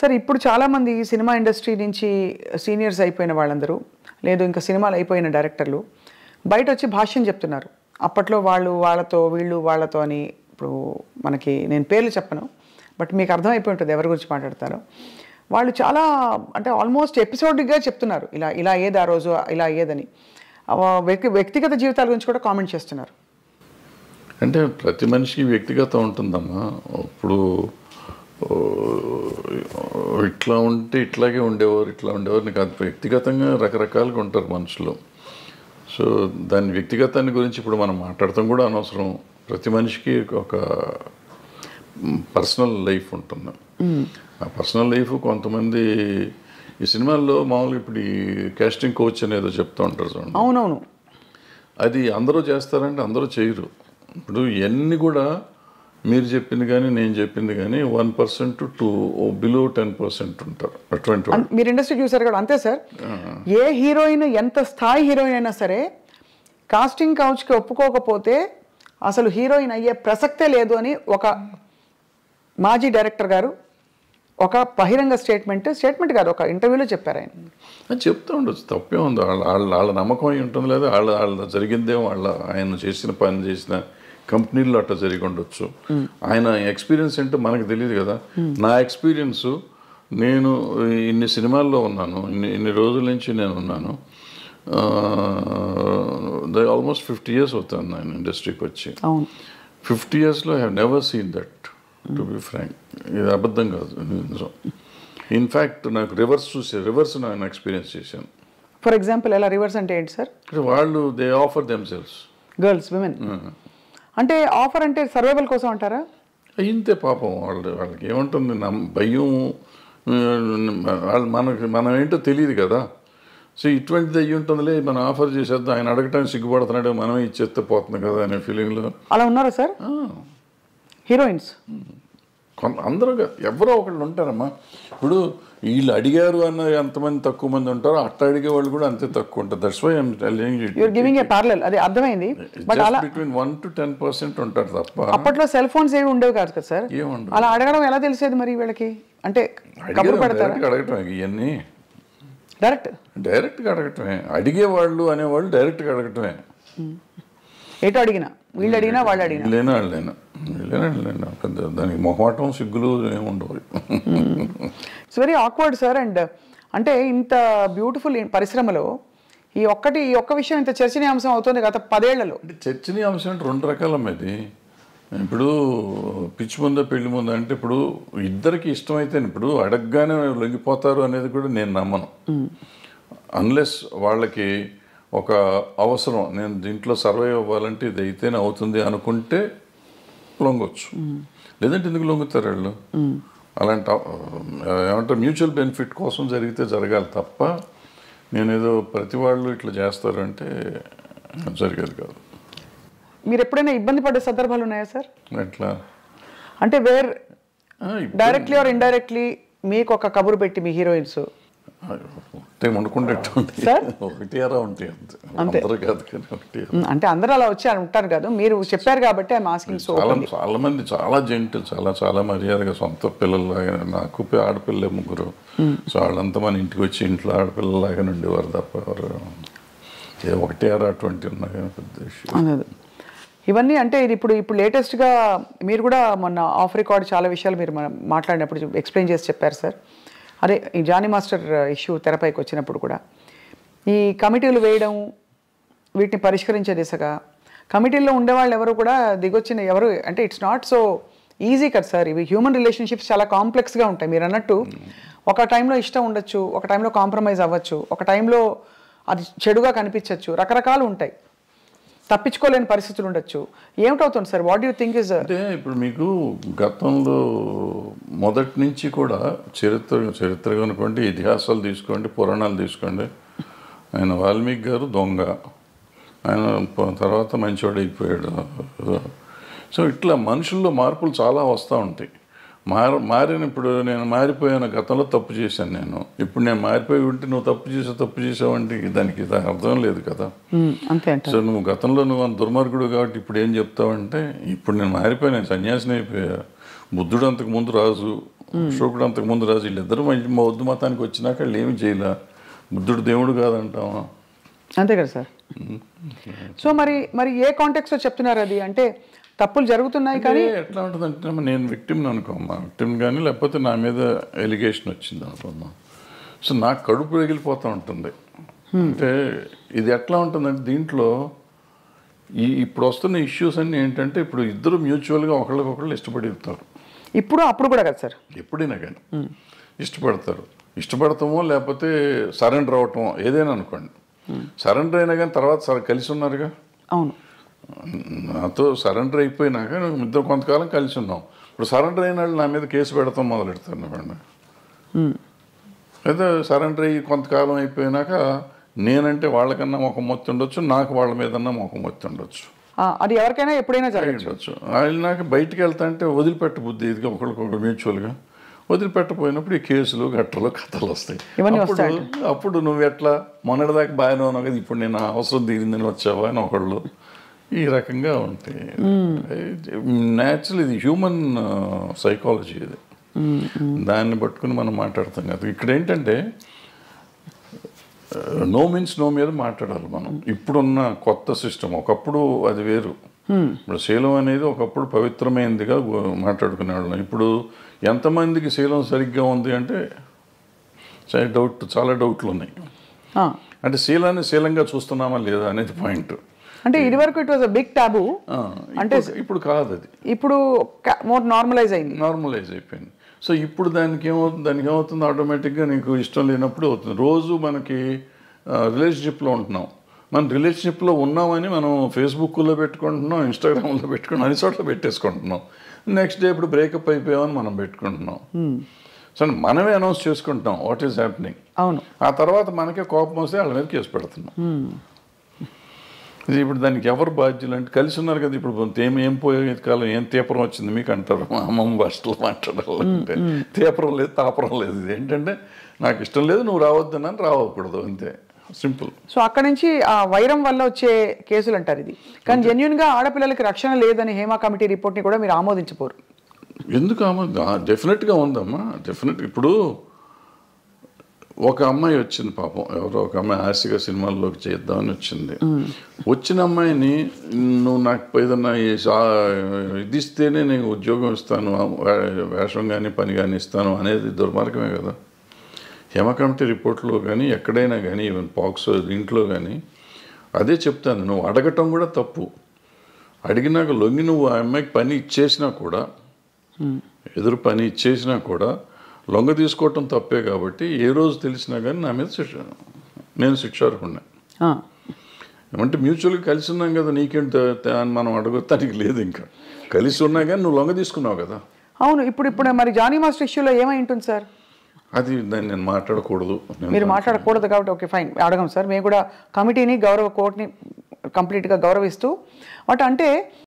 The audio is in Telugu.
సార్ ఇప్పుడు చాలామంది సినిమా ఇండస్ట్రీ నుంచి సీనియర్స్ అయిపోయిన వాళ్ళందరూ లేదు ఇంకా సినిమాలు అయిపోయిన డైరెక్టర్లు బయట వచ్చి భాష్యం చెప్తున్నారు. అప్పట్లో వాళ్ళు వాళ్ళతో వీళ్ళు వాళ్ళతో అని. ఇప్పుడు మనకి నేను పేర్లు చెప్పను, బట్ మీకు అర్థమైపోయి ఉంటుంది ఎవరి గురించి మాట్లాడతారో. వాళ్ళు చాలా అంటే ఆల్మోస్ట్ ఎపిసోడిక్గా చెప్తున్నారు, ఇలా ఇలా ఏది ఆ రోజు ఇలా ఏదని. వ్యక్తిగత జీవితాల గురించి కూడా కామెంట్ చేస్తున్నారు. అంటే ప్రతి మనిషికి వ్యక్తిగతం ఉంటుందమ్మా. ఇప్పుడు ఇట్లా ఉంటే ఇట్లాగే ఉండేవారు, ఇట్లా ఉండేవారు నీకు అది వ్యక్తిగతంగా రకరకాలుగా ఉంటారు మనుషులు. సో దాని వ్యక్తిగతాన్ని గురించి ఇప్పుడు మనం మాట్లాడటం కూడా అనవసరం. ప్రతి మనిషికి ఒక పర్సనల్ లైఫ్ ఉంటుంది. ఆ పర్సనల్ లైఫ్ కొంతమంది ఈ సినిమాల్లో మామూలుగా ఇప్పుడు ఈ కాస్టింగ్ కోచ్ అనేదో చెప్తూ ఉంటారు చూడండి. అవునవును, అది అందరూ చేస్తారంటే అందరూ చేయరు. ఇప్పుడు ఇవన్నీ కూడా మీరు చెప్పింది కానీ నేను చెప్పింది కానీ 1% to బిలో 10% ఉంటారు అటువంటి. మీరు ఇండస్ట్రీ చూసారు కదా, అంతే సార్. ఏ హీరోయిన్ ఎంత స్థాయి హీరోయిన్ అయినా సరే కాస్టింగ్ కౌచ్కి ఒప్పుకోకపోతే అసలు హీరోయిన్ అయ్యే ప్రసక్తే లేదు అని ఒక మాజీ డైరెక్టర్ గారు ఒక బహిరంగ స్టేట్మెంట్ కాదు, ఒక ఇంటర్వ్యూలో చెప్పారు. ఆయన చెప్తూ ఉండొచ్చు, తప్పే ఉంది. వాళ్ళ నమ్మకం అయి ఉంటుంది, లేదా వాళ్ళ జరిగిందేమో, ఆయన చేసిన పని చేసిన కంపెనీల్లో అట్లా జరిగి ఉండొచ్చు. ఆయన ఎక్స్పీరియన్స్ ఏంటో మనకు తెలియదు కదా. నా ఎక్స్పీరియన్స్, నేను ఇన్ని సినిమాల్లో ఉన్నాను, ఇన్ని రోజుల నుంచి నేను ఉన్నాను. ఆల్మోస్ట్ 50 years అవుతాను నేను ఇండస్ట్రీకి వచ్చి. 50 yearsలో I have never seen that, to be frank. ఇది అబద్ధం కాదు, నిజం. ఇన్ఫ్యాక్ట్ నాకు రివర్స్ నేను ఎక్స్పీరియన్స్ చేశాను. ఫర్ ఎగ్జాంపుల్ ఎలా రివర్స్ అంటే ఏంటి సార్? వాళ్ళు they offer themselves, girls women అంటే ఆఫర్ అంటే సర్వైవల్ కోసం అంటారా? ఇంతే పాపం. వాళ్ళకి ఏముంటుంది, భయం. మనం ఏంటో తెలియదు కదా. సో ఇటువంటిది అయ్యి ఉంటుందిలే, మనం ఆఫర్ చేసేద్దాం, ఆయన అడగటానికి సిగ్గుపడుతున్నాడు, మనమే ఇచ్చేస్తే పోతుంది కదా అనే ఫీలింగ్లో. అలా ఉన్నారా సార్ హీరోయిన్స్? అందరూ ఎవరో ఒకళ్ళు ఉంటారమ్మా. ఇప్పుడు వీళ్ళు అడిగారు అన్న ఎంతమంది తక్కువ మంది ఉంటారో అట్లా అడిగే వాళ్ళు కూడా అంతే తక్కువ ఉంటారు. That's why I'm telling you, you are giving a parallel. అది అర్థమైంది. బట్ అలా బిట్వీన్ 1 to 10% ఉంటారు తప్ప. అప్పట్లో సెల్ ఫోన్స్ ఏవి ఉండేవి కాదు కదా సార్. అలా అడగడం ఎలా తెలిసేది మరి వీళ్ళకి? అంటే కబురు పెడతారా? అడగటమే ఇవన్నీ, డైరెక్ట్గా అడగటమే. అడిగేవాళ్ళు అనేవాళ్ళు డైరెక్ట్గా అడగటమే. ఏటో అడిగినా, వీళ్ళు అడిగినా వాళ్ళు అడిగినా, వాళ్ళైనా పెద్ద దానికి మొహమాటం సిగ్గులు ఏముండవు. It's very awkward sir. And అంటే ఇంత బ్యూటిఫుల్ పరిశ్రమలో ఈ ఒక్క విషయం ఇంత చర్చనీయాంశం అవుతుంది గత 10 ఏళ్లలో. అంటే చర్చనీయాంశం అంటే 2 రకాలమ్మది. ఇప్పుడు పిచ్చి ముందా పెళ్లి ముందా అంటే ఇప్పుడు ఇద్దరికి ఇష్టమైతే ఇప్పుడు అడగగానే లొంగిపోతారు అనేది కూడా నేను నమ్మను. అన్లెస్ వాళ్ళకి ఒక అవసరం, నేను దీంట్లో సర్వైవ్ అవ్వాలంటే ఇది అయితేనే అవుతుంది అనుకుంటే లొంగొచ్చు. లేదంటే ఎందుకు లొంగుతారు వాళ్ళు? అలాంటి ఏమంటారు, మ్యూచువల్ బెనిఫిట్ కోసం జరిగితే జరగాలి తప్ప నేనేదో ప్రతి వాళ్ళు ఇట్లా చేస్తారు అంటే జరిగేది కాదు. మీరు ఎప్పుడైనా ఇబ్బంది పడే సందర్భాలు ఉన్నాయా సార్? ఎట్లా అంటే డైరెక్ట్లీ ఆర్ ఇండైరెక్ట్లీ మీకు ఒక కబురు పెట్టి మీ హీరోయిన్స్ అంటే అందరూ అలా వచ్చి ఉంటారు కదా, మీరు చెప్పారు కాబట్టి చాలా మంది చాలా జెంటిల్, చాలా మర్యాదగా, సొంత పిల్లల్లాగా. నాకు ఆడపిల్లలే 3. సో వాళ్ళంతా మన ఇంటికి వచ్చి ఇంట్లో ఆడపిల్లలాగా ఉండేవారు తప్ప ఎవరు 1-20 ఉన్నా కానీ పెద్ద విషయం. ఇవన్నీ అంటే ఇది ఇప్పుడు లేటెస్ట్గా మీరు కూడా మొన్న ఆఫ్ రికార్డ్ చాలా విషయాలు మీరు మాట్లాడినప్పుడు ఎక్స్ప్లెయిన్ చేసి చెప్పారు సార్. అదే ఈ జానీ మాస్టర్ ఇష్యూ తెరపైకి వచ్చినప్పుడు కూడా ఈ కమిటీలు వేయడం, వీటిని పరిష్కరించే దిశగా కమిటీల్లో ఉండేవాళ్ళు ఎవరు కూడా దిగొచ్చిన ఎవరు అంటే ఇట్స్ నాట్ సో ఈజీ కదా సార్. ఇవి హ్యూమన్ రిలేషన్షిప్స్ చాలా కాంప్లెక్స్గా ఉంటాయి. మీరు అన్నట్టు ఒక టైంలో ఇష్టం ఉండొచ్చు, ఒక టైంలో కాంప్రమైజ్ అవ్వచ్చు, ఒక టైంలో అది చెడుగా కనిపించవచ్చు, రకరకాలు ఉంటాయి, తప్పించుకోలేని పరిస్థితులు ఉండొచ్చు. ఏమిటవుతుంది sir? What you think is? అంటే ఇప్పుడు మీకు గతంలో మొదటి నుంచి కూడా చరిత్ర అనుకోండి, ఇతిహాసాలు తీసుకోండి, పురాణాలు తీసుకోండి. ఆయన వాల్మీకి గారు దొంగ, ఆయన తర్వాత మంచివాడు అయిపోయాడు. సో ఇట్లా మనుషుల్లో మార్పులు చాలా వస్తూ ఉంటాయి. మారినప్పుడు నేను మారిపోయాను, గతంలో తప్పు చేశాను నేను, ఇప్పుడు నేను మారిపోయి ఉంటే నువ్వు తప్పు చేసావు అంటే దానికి అర్థం లేదు కదా. సో నువ్వు గతంలో నువ్వు అంత దుర్మార్గుడు కాబట్టి ఇప్పుడు ఏం చెప్తావంటే ఇప్పుడు నేను మారిపోయాను, నేను సన్యాసిని అయిపోయా. బుద్ధుడు అంతకు ముందు రాజు, అశోకుడు అంతకుముందు రాజు వీళ్ళిద్దరూ బౌద్ధ మతానికి వచ్చినాక వాళ్ళు ఏమి చేయలే. బుద్ధుడు దేవుడు కాదంటావా? అంతే కదా సార్. సో మరి ఏ కాంటెక్స్లో చెప్తున్నారు అది? అంటే తప్పులు జరుగుతున్నాయి కానీ ఎట్లా ఉంటుందంటే నేను విక్టిమ్ అనుకోమ్మా, విక్టిమ్ కానీ లేకపోతే నా మీద ఎలిగేషన్ వచ్చింది అనుకోమ్మా, సో నాకు కడుపు రగిలిపోతూ ఉంటుంది. అంటే ఇది ఎట్లా ఉంటుందంటే దీంట్లో ఇప్పుడు వస్తున్న ఇష్యూస్ అన్నీ ఏంటంటే ఇప్పుడు ఇద్దరు మ్యూచువల్గా ఒకళ్ళకొకళ్ళు ఇష్టపడతారు. అప్పుడు కూడా కదా సార్, ఎప్పుడైనా కానీ ఇష్టపడతామో లేకపోతే సరెండర్ అవటమో ఏదైనా అనుకోండి. సరెండర్ అయినా కానీ తర్వాత కలిసి ఉన్నారుగా. అవును, నాతో సరెండర్ అయిపోయినాక ఇద్దరు కొంతకాలం కలిసి ఉన్నాం. ఇప్పుడు సరెండర్ అయిన వాళ్ళు నా మీద కేసు పెడతాం మొదలెడతాను అన్నమాట. అయితే సరెండర్ అయ్యి కొంతకాలం అయిపోయినాక నేనంటే వాళ్ళకన్నా మొఖం మొత్తి ఉండొచ్చు, నాకు వాళ్ళ మీదన్నా మొఖం మొత్తి ఉండొచ్చు. అది ఎవరికైనా ఎప్పుడైనా జరగచ్చు. నాకు బయటికి వెళ్తా అంటే వదిలిపెట్ట బుద్ధి ఇదిగా ఒకరికొకరు మ్యూచువల్గా వదిలిపెట్టపోయినప్పుడు ఈ కేసులు గట్టలు కథలు వస్తాయి. అప్పుడు నువ్వు ఎట్లా మొన్నటిదాకా బాగానే ఉన్నావు కదా, ఇప్పుడు నేను అవసరం తీరిందని వచ్చావా అని ఒకళ్ళు ఈ రకంగా ఉంటాయి. న్యాచురల్ ఇది హ్యూమన్ సైకాలజీ ఇది. దాన్ని పట్టుకుని మనం మాట్లాడతాం కదా. ఇక్కడ ఏంటంటే నో మీన్స్ నో మీద మాట్లాడాలి మనం. ఇప్పుడున్న కొత్త సిస్టమ్ ఒకప్పుడు అది వేరు. ఇప్పుడు శీలం అనేది ఒకప్పుడు పవిత్రమైనదిగా మాట్లాడుకునేవాళ్ళం. ఇప్పుడు ఎంతమందికి శీలం సరిగ్గా ఉంది అంటే చాలా డౌట్లు ఉన్నాయి. అంటే శీలాన్ని శీలంగా చూస్తున్నామా లేదా అనేది పాయింట్. అంటే ఇదివరకు ఇట్ వాజ్ అ బిగ్ టాబు, అంటే ఇప్పుడు కాదు, అది ఇప్పుడు మోర్ నార్మలైజ్ అయిపోయింది. సో ఇప్పుడు దానికి ఏమవుతుంది ఆటోమేటిక్గా నీకు ఇష్టం లేనప్పుడు అవుతుంది. రోజు మనకి రిలేషన్షిప్లో ఉంటున్నాం, మనం రిలేషన్షిప్లో ఉన్నామని మనం ఫేస్బుక్లో పెట్టుకుంటున్నాం, ఇన్స్టాగ్రామ్లో పెట్టుకుంటున్నాం, అన్ని చోట్ల పెట్టేసుకుంటున్నాం. నెక్స్ట్ డే ఇప్పుడు బ్రేకప్ అయిపోయామని మనం పెట్టుకుంటున్నాం. సో మనమే అనౌన్స్ చేసుకుంటున్నాం వాట్ ఈస్ హ్యాపెనింగ్. అవును, ఆ తర్వాత మనకే కోపం వస్తే వాళ్ళ మీద కేసు పెడుతున్నాం. ఇది ఇప్పుడు దానికి ఎవరు బాధ్యులు అంటే కలిసి ఉన్నారు కదా. ఇప్పుడు ఏం పోయే కాలం ఏం తీపరం వచ్చింది మీకు అంటారు మా అమ్మమ్మ భాషలో మాట్లాడాలంటే. తీపరం లేదు, తాపరం లేదు. ఇది ఏంటంటే నాకు ఇష్టం లేదు, నువ్వు రావద్దని రావకూడదు, అంతే, సింపుల్. సో అక్కడ నుంచి ఆ వైరం వల్ల వచ్చే కేసులు అంటారు ఇది. కానీ జెన్యున్గా ఆడపిల్లలకి రక్షణ లేదని హేమా కమిటీ రిపోర్ట్ని కూడా మీరు ఆమోదించపోరు. ఎందుకు డెఫినెట్గా ఉందమ్మా, డెఫినెట్. ఇప్పుడు ఒక అమ్మాయి వచ్చింది పాపం, ఎవరో ఒక అమ్మాయి ఆశగా సినిమాల్లోకి చేద్దామని వచ్చింది. వచ్చిన అమ్మాయిని నువ్వు నాకు ఏదన్నా ఇది ఇస్తేనే నేను ఉద్యోగం ఇస్తాను, వేషం కానీ పని కానీ ఇస్తాను అనేది దుర్మార్గమే కదా. హేమ కమిటీ రిపోర్ట్లో కానీ ఎక్కడైనా కానీ ఈవెన్ పాక్సో దీంట్లో కానీ అదే చెప్తాను. నువ్వు అడగటం కూడా తప్పు. అడిగినాక లొంగి నువ్వు ఆ అమ్మాయికి పని ఇచ్చేసినా కూడా, ఎదురు పని ఇచ్చేసినా కూడా లొంగ తీసుకోవటం తప్పే. కాబట్టి ఏ రోజు తెలిసినా కానీ నా మీద నేను శిక్షార్హుడిని. ఏమంటే మ్యూచువల్గా కలిసి ఉన్నాం కదా, నీకేంటి అని మనం అడగొత్తానికి లేదు. ఇంకా కలిసి ఉన్నా కానీ నువ్వు లొంగ తీసుకున్నావు కదా. అవును, ఇప్పుడు మరి జానీ మాస్టర్ ఇష్యూలో ఏమై ఉంటుంది సార్? అది దాన్ని నేను మాట్లాడకూడదు. మీరు మాట్లాడకూడదు కాబట్టి ఓకే ఫైన్, అడగం సార్. మేము కూడా కమిటీని కోర్టుని కంప్లీట్గా గౌరవిస్తూ అంటే